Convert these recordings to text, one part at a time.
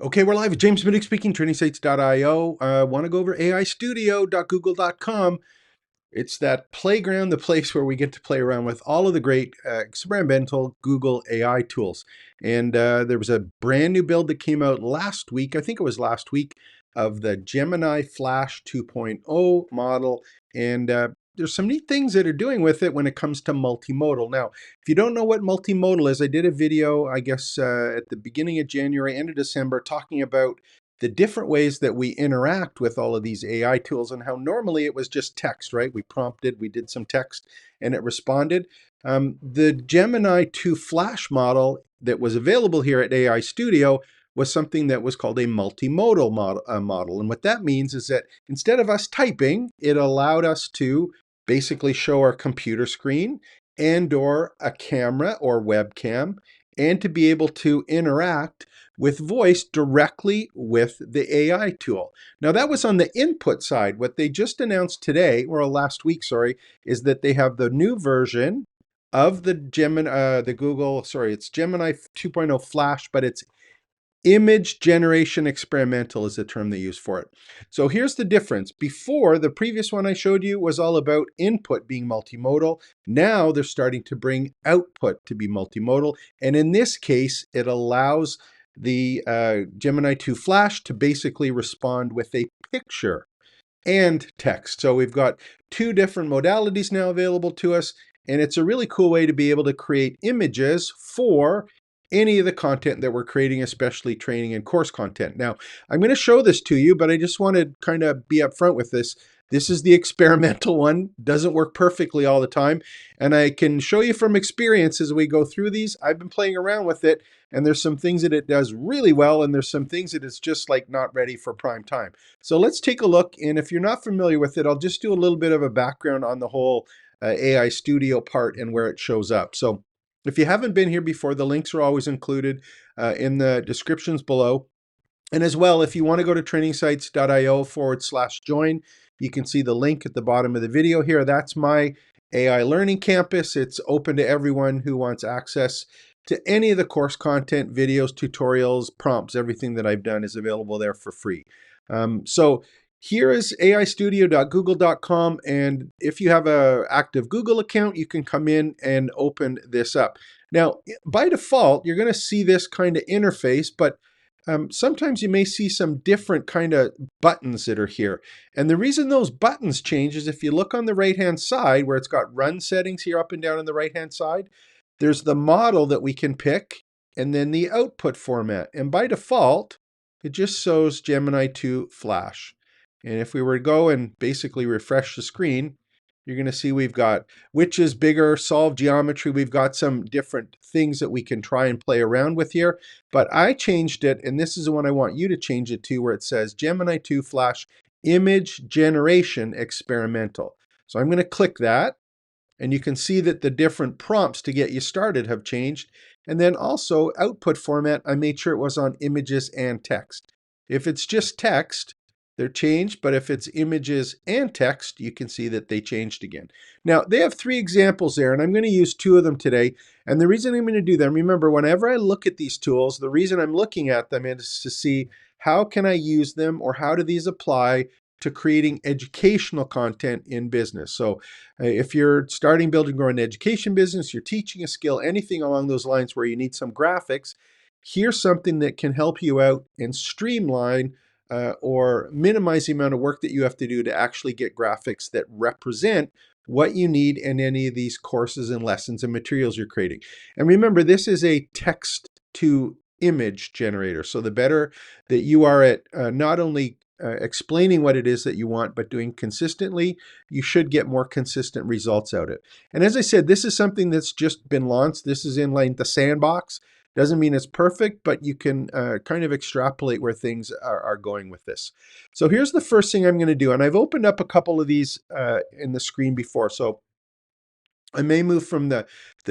Okay, we're live with James Middick speaking, trainingsites.io. I want to go over aistudio.google.com. It's that playground, the place where we get to play around with all of the great experimental Google AI tools. And there was a brand new build that came out last week, I think it was last week, of the Gemini Flash 2.0 model. And there's some neat things that are doing with it when it comes to multimodal. Now, if you don't know what multimodal is, I did a video, I guess, at the beginning of January, end of December, talking about the different ways that we interact with all of these AI tools and how normally it was just text, right? We prompted, we did some text, and it responded. The Gemini 2 Flash model that was available here at AI Studio was something that was called a multimodal model. And what that means is that instead of us typing, it allowed us to basically show our computer screen and or a camera or webcam, and to be able to interact with voice directly with the AI tool. Now that was on the input side. What they just announced today, or last week, sorry, is that they have the new version of the Gemini, it's Gemini 2.0 Flash, but it's image generation experimental is the term they use for it. So here's the difference. Before, the previous one I showed you was all about input being multimodal. Now they're starting to bring output to be multimodal. And in this case, it allows the Gemini 2 Flash to basically respond with a picture and text. So we've got two different modalities now available to us, and it's a really cool way to be able to create images for any of the content that we're creating, especially training and course content. Now, I'm going to show this to you, but I just want to kind of be upfront with this. This is the experimental one, doesn't work perfectly all the time. And I can show you from experience as we go through these. I've been playing around with it, and there's some things that it does really well, and there's some things that it's just like not ready for prime time. So let's take a look. And if you're not familiar with it, I'll just do a little bit of a background on the whole AI Studio part and where it shows up. So if you haven't been here before, the links are always included in the descriptions below. And as well, if you want to go to trainingsites.io/join, you can see the link at the bottom of the video here. That's my AI Learning Campus. It's open to everyone who wants access to any of the course content, videos, tutorials, prompts. Everything that I've done is available there for free. So here is aistudio.google.com. And if you have an active Google account, you can come in and open this up. Now, by default, you're going to see this kind of interface, but sometimes you may see some different kind of buttons that are here. And the reason those buttons change is if you look on the right-hand side where it's got run settings here up and down on the right-hand side, there's the model that we can pick and then the output format. And by default, it just shows Gemini 2 Flash. And if we were to go and basically refresh the screen, you're going to see we've got which is bigger, solve geometry. We've got some different things that we can try and play around with here. But I changed it, and this is the one I want you to change it to, where it says Gemini 2 Flash Image Generation Experimental. So I'm going to click that, and you can see that the different prompts to get you started have changed. And then also output format, I made sure it was on images and text. If it's just text, they're changed, but if it's images and text, you can see that they changed again. Now, they have three examples there, and I'm going to use two of them today. And the reason I'm going to do them, remember, whenever I look at these tools, the reason I'm looking at them is to see how can I use them, or how do these apply to creating educational content in business. So if you're starting, building, growing an education business, you're teaching a skill, anything along those lines where you need some graphics, here's something that can help you out and streamline or minimize the amount of work that you have to do to actually get graphics that represent what you need in any of these courses and lessons and materials you're creating. And remember, this is a text to image generator. So the better that you are at not only explaining what it is that you want, but doing consistently, you should get more consistent results out of it. And as I said, this is something that's just been launched. This is in like the sandbox. Doesn't mean it's perfect, but you can kind of extrapolate where things are going with this. So here's the first thing I'm going to do. And I've opened up a couple of these in the screen before. So I may move from the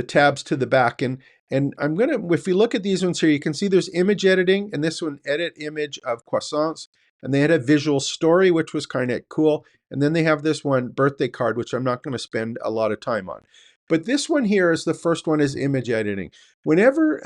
tabs to the back. And I'm going to, if you look at these ones here, you can see there's image editing, and this one, edit image of croissants. And they had a visual story, which was kind of cool. And then they have this one, birthday card, which I'm not going to spend a lot of time on. But this one here is the first one, is image editing. Whenever,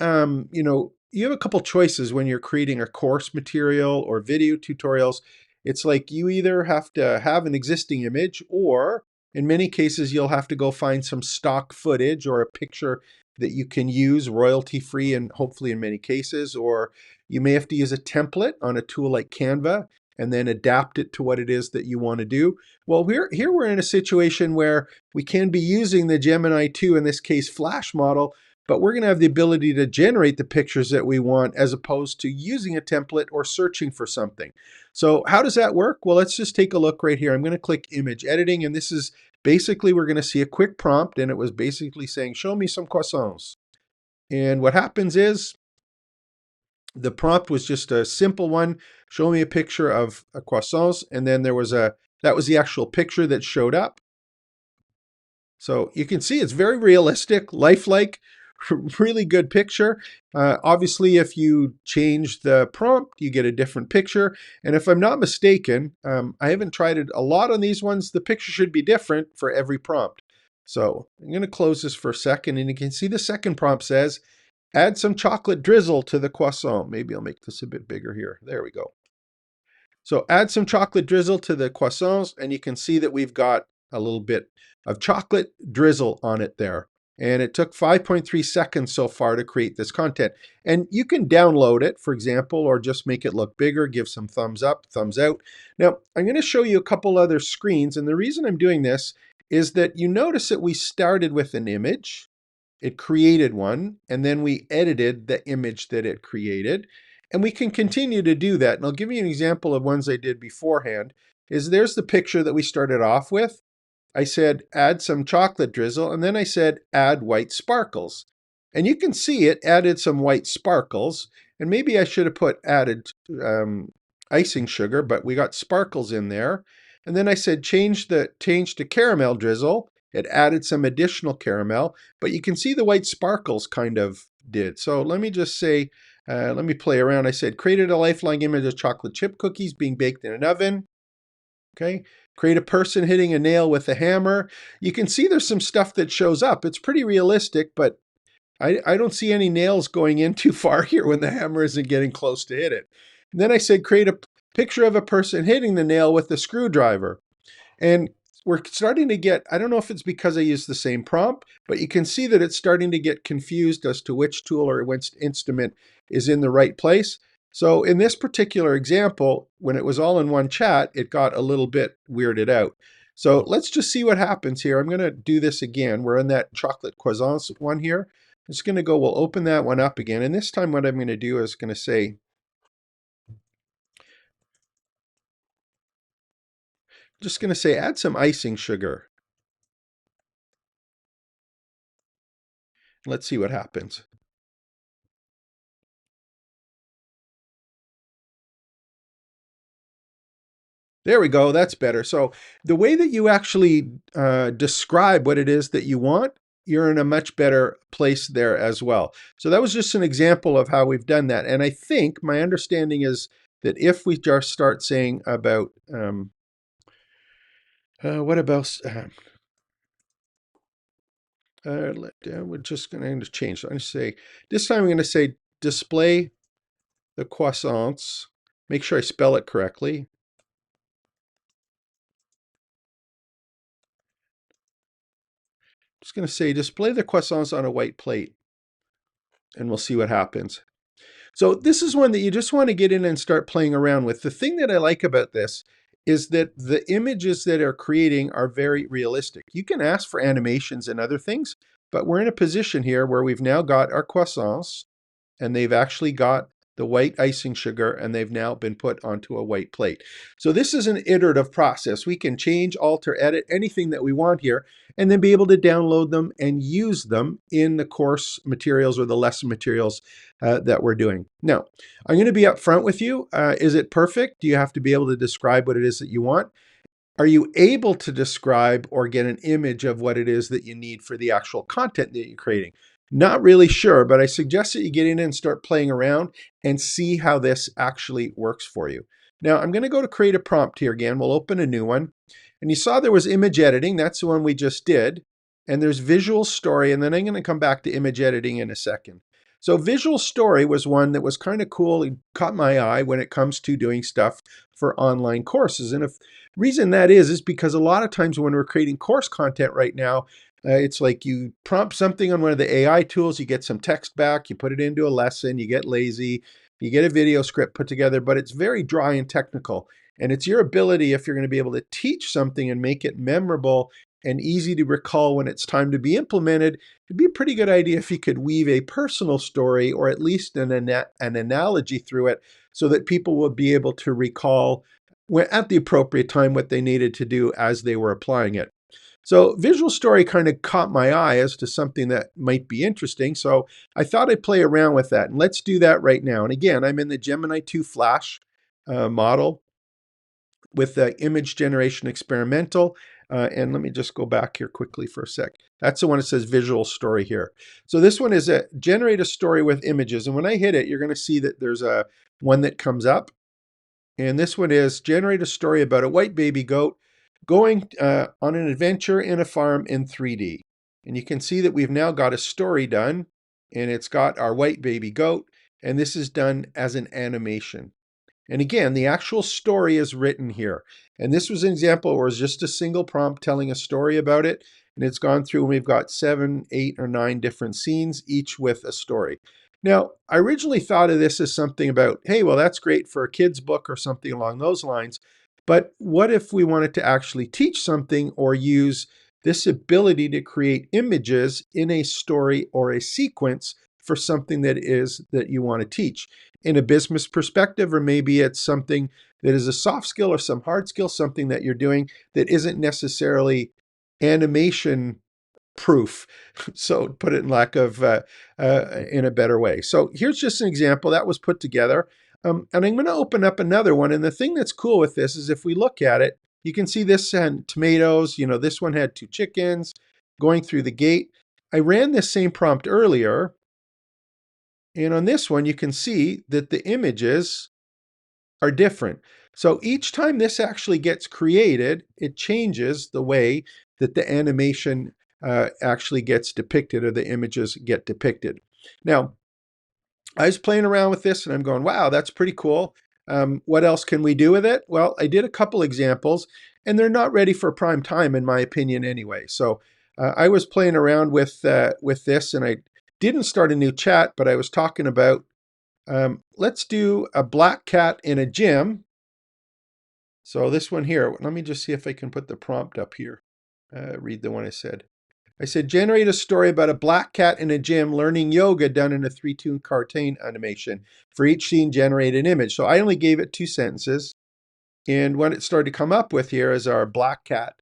you have a couple choices when you're creating a course material or video tutorials. It's like you either have to have an existing image, or in many cases, you'll have to go find some stock footage or a picture that you can use royalty free, and hopefully in many cases, or you may have to use a template on a tool like Canva and then adapt it to what it is that you want to do. Well, we're in a situation where we can be using the Gemini 2, in this case, Flash model, but we're going to have the ability to generate the pictures that we want as opposed to using a template or searching for something. So how does that work? Well, let's just take a look right here. I'm going to click image editing, and this is basically, we're going to see a quick prompt, and it was basically saying, show me some croissants. And what happens is the prompt was just a simple one. Show me a picture of a croissants. And then that was the actual picture that showed up. So you can see it's very realistic, lifelike, really good picture. Obviously, if you change the prompt, you get a different picture. And if I'm not mistaken, I haven't tried it a lot on these ones, the picture should be different for every prompt. So I'm going to close this for a second, and you can see the second prompt says, add some chocolate drizzle to the croissant. Maybe I'll make this a bit bigger here. There we go. So add some chocolate drizzle to the croissants, and you can see that we've got a little bit of chocolate drizzle on it there. And it took 5.3 seconds so far to create this content. And you can download it, for example, or just make it look bigger, give some thumbs up, thumbs out. Now, I'm going to show you a couple other screens. And the reason I'm doing this is that you notice that we started with an image. It created one, and then we edited the image that it created. And we can continue to do that. And I'll give you an example of ones I did beforehand. There's the picture that we started off with. I said, add some chocolate drizzle, and then I said, add white sparkles. And you can see it added some white sparkles, and maybe I should have put added icing sugar, but we got sparkles in there. And then I said, change to caramel drizzle. It added some additional caramel, but you can see the white sparkles kind of did. So let me just say, let me play around. I said, created a lifelike image of chocolate chip cookies being baked in an oven. Okay. Create a person hitting a nail with a hammer. You can see there's some stuff that shows up. It's pretty realistic, but I don't see any nails going in too far here when the hammer isn't getting close to hit it. And then I said, create a picture of a person hitting the nail with a screwdriver. And we're starting to get, I don't know if it's because I used the same prompt, but you can see that it's starting to get confused as to which tool or which instrument is in the right place. So in this particular example, when it was all in one chat, it got a little bit weirded out. So let's just see what happens here. I'm going to do this again. We're in that chocolate croissants one here. I'm just going to go, we'll open that one up again. And this time what I'm going to do is going to say, add some icing sugar. Let's see what happens. There we go. That's better. So the way that you actually describe what it is that you want, you're in a much better place there as well. So that was just an example of how we've done that. And I think my understanding is that if we just start saying about, what about, we're just going to change. So I'm going to say, this time I'm going to say display the croissants. Make sure I spell it correctly. Just going to say display the croissants on a white plate, and we'll see what happens. So this is one that you just want to get in and start playing around with. The thing that I like about this is that the images that are creating are very realistic. You can ask for animations and other things, but we're in a position here where we've now got our croissants, and they've actually got the white icing sugar, and they've now been put onto a white plate. So this is an iterative process. We can change, alter, edit, anything that we want here, and then be able to download them and use them in the course materials or the lesson materials that we're doing. Now, I'm going to be upfront with you. Is it perfect? Do you have to be able to describe what it is that you want? Are you able to describe or get an image of what it is that you need for the actual content that you're creating? Not really sure, but I suggest that you get in and start playing around and see how this actually works for you. Now, I'm going to go to create a prompt here again. We'll open a new one. And you saw there was image editing. That's the one we just did. And there's visual story. And then I'm going to come back to image editing in a second. So visual story was one that was kind of cool. It caught my eye when it comes to doing stuff for online courses. And the reason that is because a lot of times when we're creating course content right now, it's like you prompt something on one of the AI tools, you get some text back, you put it into a lesson, you get lazy, you get a video script put together, but it's very dry and technical. And it's your ability, if you're going to be able to teach something and make it memorable and easy to recall when it's time to be implemented, it'd be a pretty good idea if you could weave a personal story or at least an analogy through it so that people would be able to recall at the appropriate time what they needed to do as they were applying it. So visual story kind of caught my eye as to something that might be interesting. So I thought I'd play around with that. And let's do that right now. And again, I'm in the Gemini 2 Flash model with the image generation experimental. And let me just go back here quickly for a sec. That's the one that says visual story here. So this one is a generate a story with images. And when I hit it, you're going to see that there's a one that comes up. And this one is generate a story about a white baby goat going on an adventure in a farm in 3D. And you can see that we've now got a story done, and it's got our white baby goat, and this is done as an animation. And again, the actual story is written here. And this was an example where it's just a single prompt telling a story about it. And it's gone through and we've got 7, 8, or 9 different scenes, each with a story. Now, I originally thought of this as something about, hey, well, that's great for a kid's book or something along those lines. But what if we wanted to actually teach something or use this ability to create images in a story or a sequence for something that you want to teach in a business perspective, or maybe it's something that is a soft skill or some hard skill, something that you're doing that isn't necessarily animation proof. So put it in lack of in a better way. So here's just an example that was put together. And I'm going to open up another one. And the thing that's cool with this is if we look at it, you can see this had tomatoes. You know, this one had 2 chickens going through the gate. I ran this same prompt earlier. And on this one, you can see that the images are different. So each time this actually gets created, it changes the way that the animation actually gets depicted or the images get depicted. Now, I was playing around with this and I'm going, wow, that's pretty cool. What else can we do with it? Well, I did a couple examples and they're not ready for prime time in my opinion anyway. So I was playing around with this and I didn't start a new chat, but I was talking about, let's do a black cat in a gym. So this one here, let me just see if I can put the prompt up here. Read the one I said. I said, generate a story about a black cat in a gym learning yoga done in a 3-tone cartoon animation. For each scene, generate an image. So I only gave it 2 sentences. And what it started to come up with here is our black cat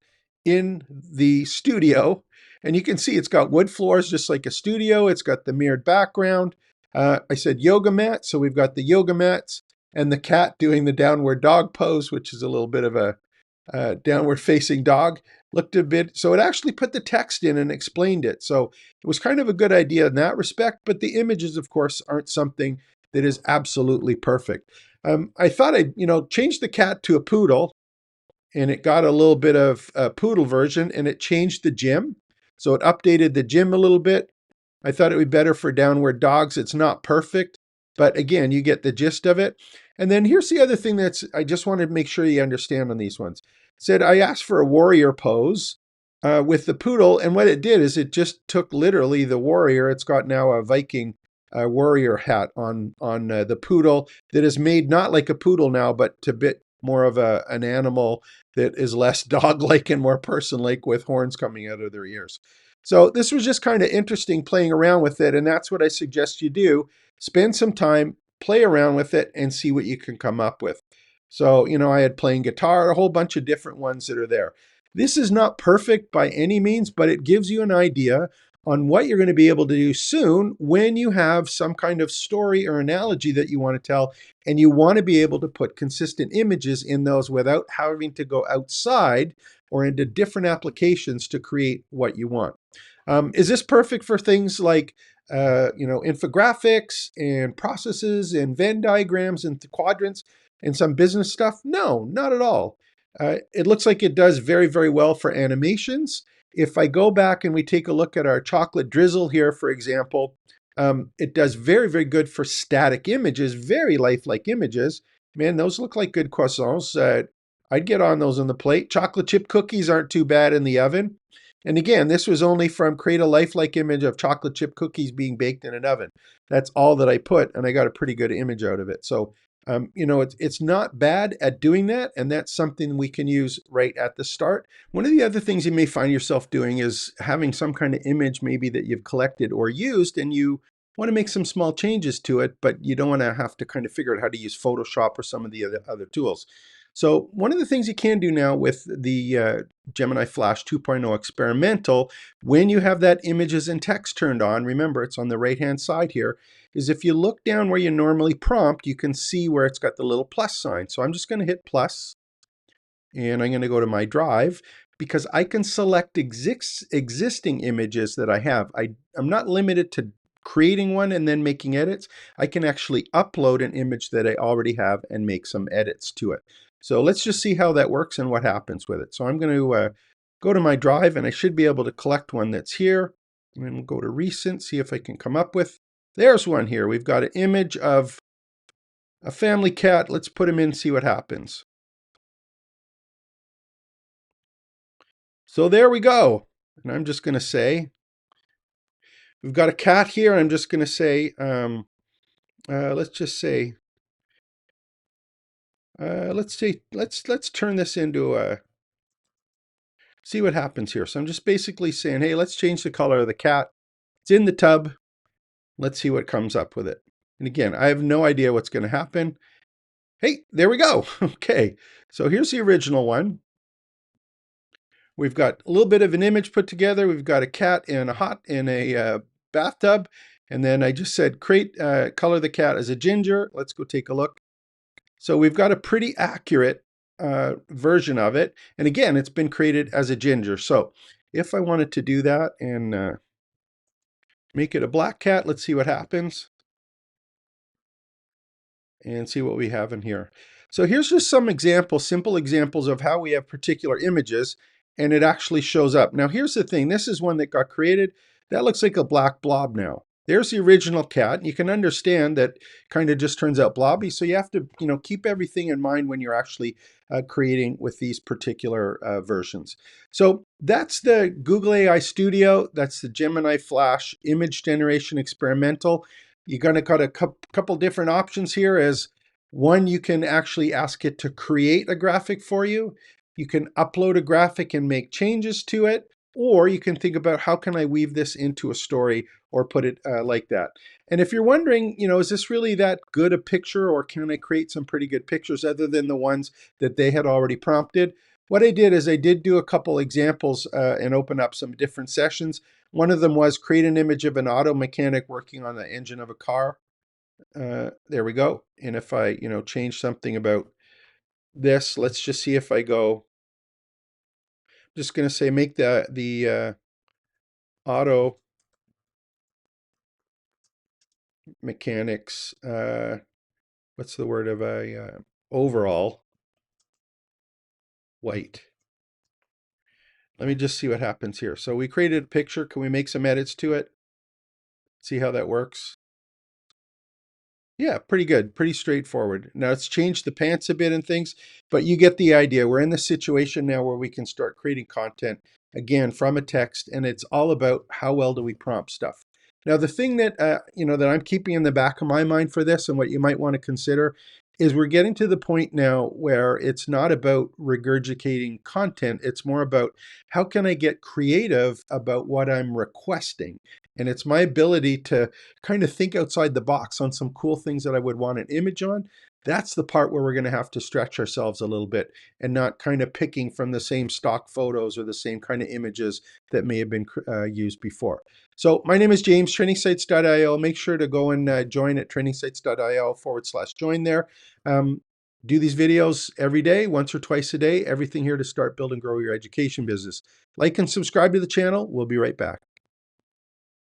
in the studio. And you can see it's got wood floors just like a studio. It's got the mirrored background. I said yoga mat. So we've got the yoga mats and the cat doing the downward dog pose, which is a little bit of a downward facing dog. Looked a bit, so it actually put the text in and explained it. So it was kind of a good idea in that respect, but the images, of course, aren't something that is absolutely perfect. I thought I'd, change the cat to a poodle, and it got a little bit of a poodle version, and it changed the gym. So it updated the gym a little bit. I thought it would be better for downward dogs. It's not perfect, but again, you get the gist of it. And then here's the other thing I just wanted to make sure you understand on these ones. Said I asked for a warrior pose with the poodle, and what it did is it just took literally the warrior. It's got now a Viking warrior hat on the poodle that is made not like a poodle now, but a bit more of an animal that is less dog-like and more person-like with horns coming out of their ears. So this was just kind of interesting playing around with it, and that's what I suggest you do. Spend some time, play around with it, and see what you can come up with. So, I had playing guitar, a whole bunch of different ones that are there. This is not perfect by any means, but it gives you an idea on what you're going to be able to do soon when you have some kind of story or analogy that you want to tell, and you want to be able to put consistent images in those without having to go outside or into different applications to create what you want. Is this perfect for things like infographics and processes and Venn diagrams and quadrants and some business stuff? No, not at all. It looks like it does very, very well for animations. If I go back and we take a look at our chocolate drizzle here, for example, It does very, very good for static images, very lifelike images. Man, those look like good croissants. I'd get on those on the plate. Chocolate chip cookies aren't too bad in the oven. And again, this was only from create a lifelike image of chocolate chip cookies being baked in an oven. That's all that I put, and I got a pretty good image out of it. So, it's not bad at doing that, and that's something we can use right at the start. One of the other things you may find yourself doing is having some kind of image maybe that you've collected or used, and you want to make some small changes to it, but you don't want to have to kind of figure out how to use Photoshop or some of the other tools. So one of the things you can do now with the Gemini Flash 2.0 experimental, when you have that images and text turned on, remember it's on the right-hand side here, is if you look down where you normally prompt, you can see where it's got the little plus sign. So I'm just going to hit plus, and I'm going to go to my drive because I can select existing images that I have. I'm not limited to creating one and then making edits. I can actually upload an image that I already have and make some edits to it. So let's just see how that works and what happens with it. So I'm going to go to my drive, and I should be able to collect one that's here. And then we'll go to recent, see if I can come up with. There's one here. We've got an image of a family cat. Let's put him in, see what happens. So there we go. And I'm just going to say, we've got a cat here. I'm just going to say, let's just say, let's turn this into a, see what happens here. So I'm just basically saying, hey, let's change the color of the cat. It's in the tub. Let's see what comes up with it. And again, I have no idea what's going to happen. Hey, there we go. Okay. So here's the original one. We've got a little bit of an image put together. We've got a cat in a bathtub. And then I just said, color the cat as a ginger. Let's go take a look. So we've got a pretty accurate version of it. And again, it's been created as a ginger. So if I wanted to do that and make it a black cat, let's see what happens. And see what we have in here. So here's just some examples, simple examples of how we have particular images, and it actually shows up. Now here's the thing, this is one that got created. That looks like a black blob now. There's the original cat, and you can understand that kind of just turns out blobby. So you have to, keep everything in mind when you're actually creating with these particular versions. So that's the Google AI Studio. That's the Gemini Flash image generation experimental. You're going to got a couple different options here. As one, you can actually ask it to create a graphic for you. You can upload a graphic and make changes to it. Or you can think about how can I weave this into a story or put it like that. And if you're wondering, is this really that good a picture, or can I create some pretty good pictures other than the ones that they had already prompted? What I did is I did do a couple examples and open up some different sessions. One of them was create an image of an auto mechanic working on the engine of a car. There we go. And if I, change something about this, let's just see if I go, I'm just going to say make the auto mechanics, what's the word of a overall white. Let me just see what happens here. So we created a picture. Can we make some edits to it? See how that works? Yeah, pretty good, pretty straightforward. Now it's changed the pants a bit and things, but you get the idea. We're in the situation now where we can start creating content again from a text, and it's all about how well do we prompt stuff. Now, the thing that that I'm keeping in the back of my mind for this, and what you might want to consider, is we're getting to the point now where it's not about regurgitating content. It's more about how can I get creative about what I'm requesting. And it's my ability to kind of think outside the box on some cool things that I would want an image on. That's the part where we're going to have to stretch ourselves a little bit and not kind of picking from the same stock photos or the same kind of images that may have been used before. So my name is James, trainingsites.io. Make sure to go and join at trainingsites.io/join there. Do these videos every day, once or twice a day, everything here to start, build, and grow your education business. Like and subscribe to the channel. We'll be right back.